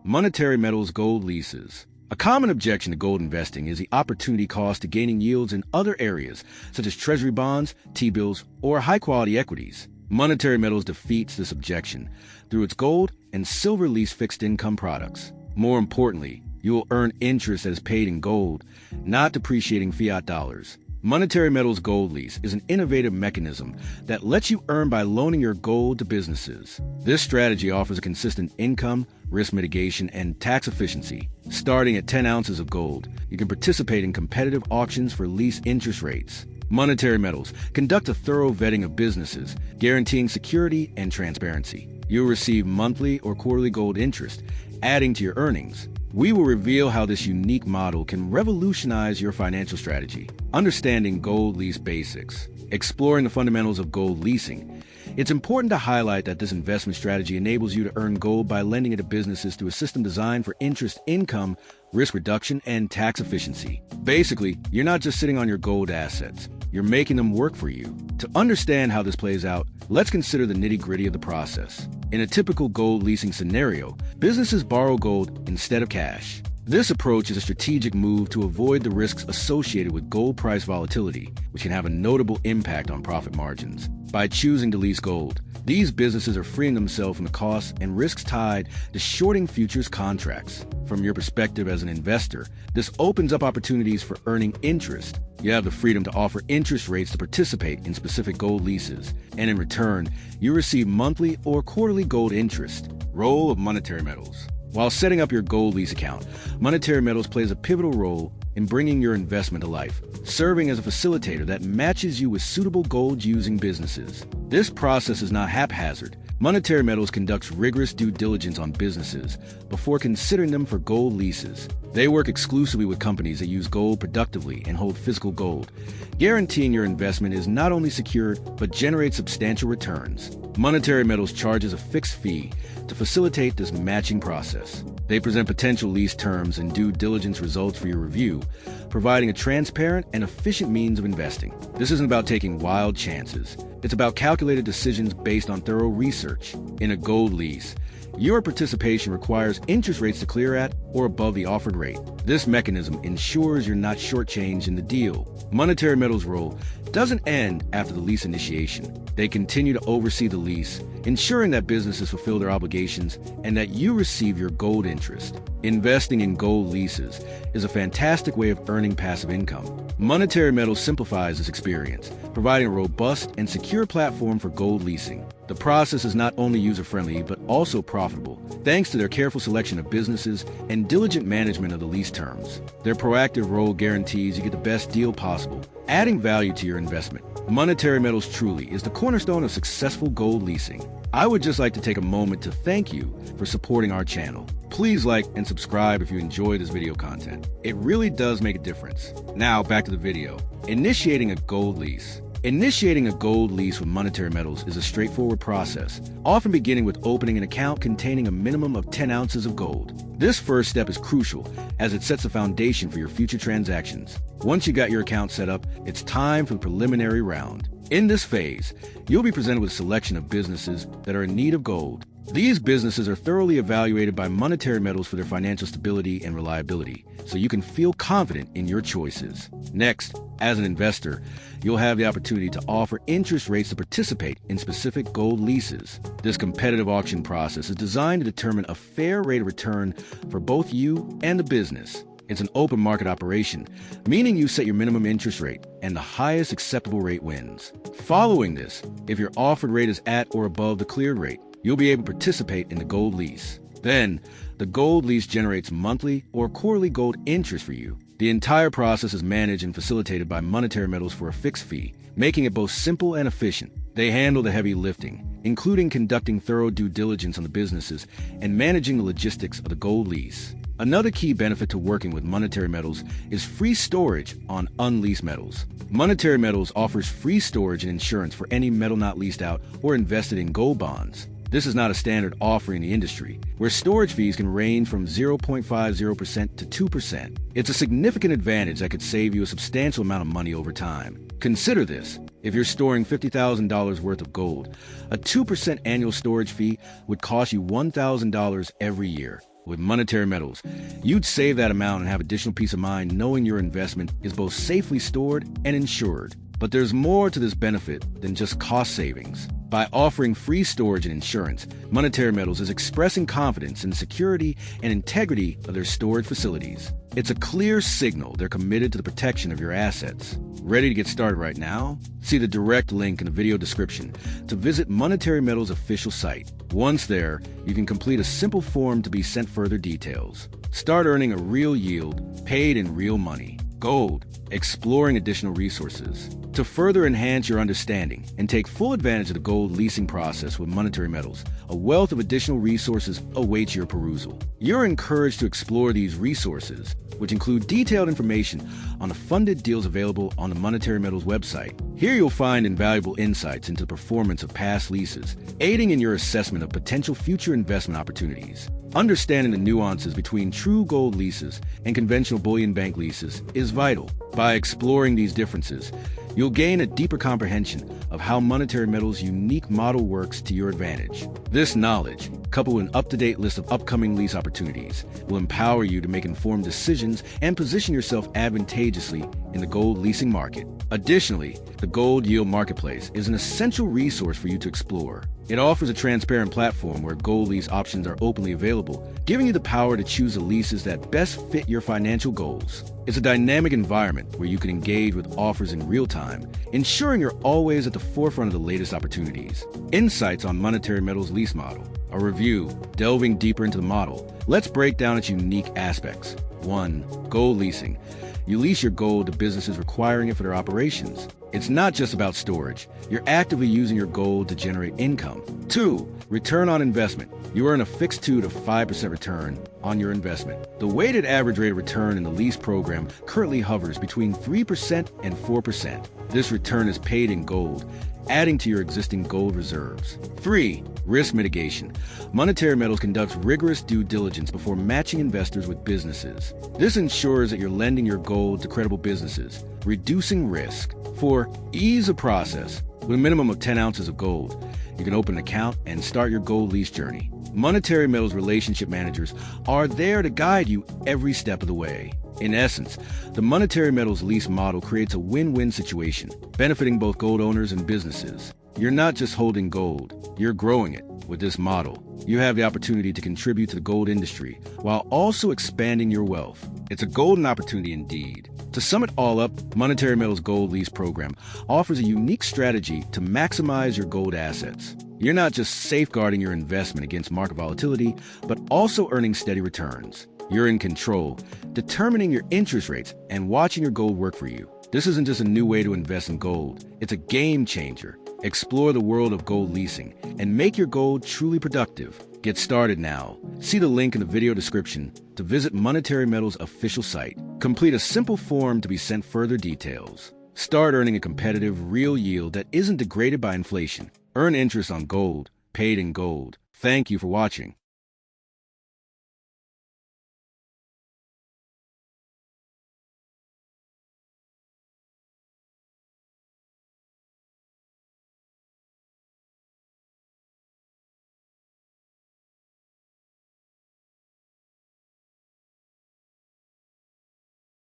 Monetary metals gold leases. A common objection to gold investing is the opportunity cost to gaining yields in other areas, such as treasury bonds, T-bills, or high-quality equities. Monetary metals defeats this objection through its gold and silver lease fixed income products. More importantly, you will earn interest that is paid in gold, not depreciating fiat dollars. Monetary metals gold lease is an innovative mechanism that lets you earn by loaning your gold to businesses. This strategy offers a consistent income, risk mitigation, and tax efficiency. Starting at 10 ounces of gold, you can participate in competitive auctions for lease interest rates. Monetary metals conduct a thorough vetting of businesses, guaranteeing security and transparency. You'll receive monthly or quarterly gold interest, adding to your earnings. We will reveal how this unique model can revolutionize your financial strategy. Understanding gold lease basics. Exploring the fundamentals of gold leasing. It's important to highlight that this investment strategy enables you to earn gold by lending it to businesses through a system designed for interest income, risk reduction, and tax efficiency. Basically, you're not just sitting on your gold assets, you're making them work for you. To understand how this plays out, let's consider the nitty-gritty of the process. In a typical gold leasing scenario, businesses borrow gold instead of cash. This approach is a strategic move to avoid the risks associated with gold price volatility, which can have a notable impact on profit margins. By choosing to lease gold, these businesses are freeing themselves from the costs and risks tied to shorting futures contracts. From your perspective as an investor, this opens up opportunities for earning interest. You have the freedom to offer interest rates to participate in specific gold leases, and in return, you receive monthly or quarterly gold interest. Role of monetary metals. While setting up your gold lease account, monetary metals plays a pivotal role in bringing your investment to life, serving as a facilitator that matches you with suitable gold-using businesses. This process is not haphazard. Monetary metals conducts rigorous due diligence on businesses before considering them for gold leases. They work exclusively with companies that use gold productively and hold physical gold, guaranteeing your investment is not only secured but generates substantial returns. Monetary metals charges a fixed fee to facilitate this matching process. They present potential lease terms and due diligence results for your review, providing a transparent and efficient means of investing. This isn't about taking wild chances. It's about calculated decisions based on thorough research. In a gold lease, your participation requires interest rates to clear at or above the offered rate. This mechanism ensures you're not shortchanged in the deal. Monetary metals' role doesn't end after the lease initiation. They continue to oversee the lease, ensuring that businesses fulfill their obligations and that you receive your gold interest. Investing in gold leases is a fantastic way of earning passive income. Monetary metals simplifies this experience, providing a robust and secure platform for gold leasing. The process is not only user-friendly but also profitable, thanks to their careful selection of businesses and diligent management of the lease terms. Their proactive role guarantees you get the best deal possible, adding value to your investment. Monetary metals truly is the cornerstone of successful gold leasing. I would just like to take a moment to thank you for supporting our channel. Please like and subscribe if you enjoy this video content. It really does make a difference. Now back to the video. Initiating a gold lease. Initiating a gold lease with monetary metals is a straightforward process, often beginning with opening an account containing a minimum of 10 ounces of gold. This first step is crucial as it sets a foundation for your future transactions. Once you got your account set up, it's time for the preliminary round. In this phase, you'll be presented with a selection of businesses that are in need of gold. These businesses are thoroughly evaluated by monetary metals for their financial stability and reliability, so you can feel confident in your choices. Next, as an investor, you'll have the opportunity to offer interest rates to participate in specific gold leases. This competitive auction process is designed to determine a fair rate of return for both you and the business. It's an open market operation, meaning you set your minimum interest rate and the highest acceptable rate wins. Following this, if your offered rate is at or above the cleared rate, you'll be able to participate in the gold lease. Then, the gold lease generates monthly or quarterly gold interest for you. The entire process is managed and facilitated by monetary metals for a fixed fee, making it both simple and efficient. They handle the heavy lifting, including conducting thorough due diligence on the businesses and managing the logistics of the gold lease. Another key benefit to working with monetary metals is free storage on unleased metals. Monetary metals offers free storage and insurance for any metal not leased out or invested in gold bonds. This is not a standard offering in the industry, where storage fees can range from 0.50% to 2%. It's a significant advantage that could save you a substantial amount of money over time. Consider this. If you're storing $50,000 worth of gold, a 2% annual storage fee would cost you $1,000 every year. With monetary metals, you'd save that amount and have additional peace of mind knowing your investment is both safely stored and insured. But there's more to this benefit than just cost savings. By offering free storage and insurance, Monetary Metals is expressing confidence in the security and integrity of their storage facilities. It's a clear signal they're committed to the protection of your assets. Ready to get started right now? See the direct link in the video description to visit Monetary Metals' official site. Once there, you can complete a simple form to be sent further details. Start earning a real yield, paid in real money. Gold, exploring additional resources. To further enhance your understanding and take full advantage of the gold leasing process with Monetary Metals, a wealth of additional resources awaits your perusal. You're encouraged to explore these resources, which include detailed information on the funded deals available on the Monetary Metals website. Here you'll find invaluable insights into the performance of past leases, aiding in your assessment of potential future investment opportunities. Understanding the nuances between true gold leases and conventional bullion bank leases is vital. By exploring these differences, you'll gain a deeper comprehension of how Monetary Metals' unique model works to your advantage. This knowledge, coupled with an up-to-date list of upcoming lease opportunities, will empower you to make informed decisions and position yourself advantageously in the gold leasing market. Additionally, the Gold Yield Marketplace is an essential resource for you to explore. It offers a transparent platform where gold lease options are openly available, giving you the power to choose the leases that best fit your financial goals. It's a dynamic environment where you can engage with offers in real time, ensuring you're always at the forefront of the latest opportunities. Insights on Monetary Metals' lease model. A review, delving deeper into the model. Let's break down its unique aspects. 1. Gold leasing. You lease your gold to businesses requiring it for their operations. It's not just about storage. You're actively using your gold to generate income. 2. Return on investment. You earn a fixed 2 to 5% return on your investment. The weighted average rate of return in the lease program currently hovers between 3% and 4%. This return is paid in gold, adding to your existing gold reserves. 3. Risk mitigation. Monetary Metals conducts rigorous due diligence before matching investors with businesses. This ensures that you're lending your gold to credible businesses, reducing risk. 4. Ease of process. With a minimum of 10 ounces of gold, you can open an account and start your gold lease journey. Monetary Metals relationship managers are there to guide you every step of the way. In essence, the Monetary Metals lease model creates a win-win situation, benefiting both gold owners and businesses. You're not just holding gold, you're growing it. With this model, you have the opportunity to contribute to the gold industry while also expanding your wealth. It's a golden opportunity indeed. To sum it all up, Monetary Metals' Gold Lease program offers a unique strategy to maximize your gold assets. You're not just safeguarding your investment against market volatility, but also earning steady returns. You're in control, determining your interest rates and watching your gold work for you. This isn't just a new way to invest in gold. It's a game changer. Explore the world of gold leasing and make your gold truly productive. Get started now. See the link in the video description to visit Monetary Metals' official site. Complete a simple form to be sent further details. Start earning a competitive, real yield that isn't degraded by inflation. Earn interest on gold, paid in gold. Thank you for watching.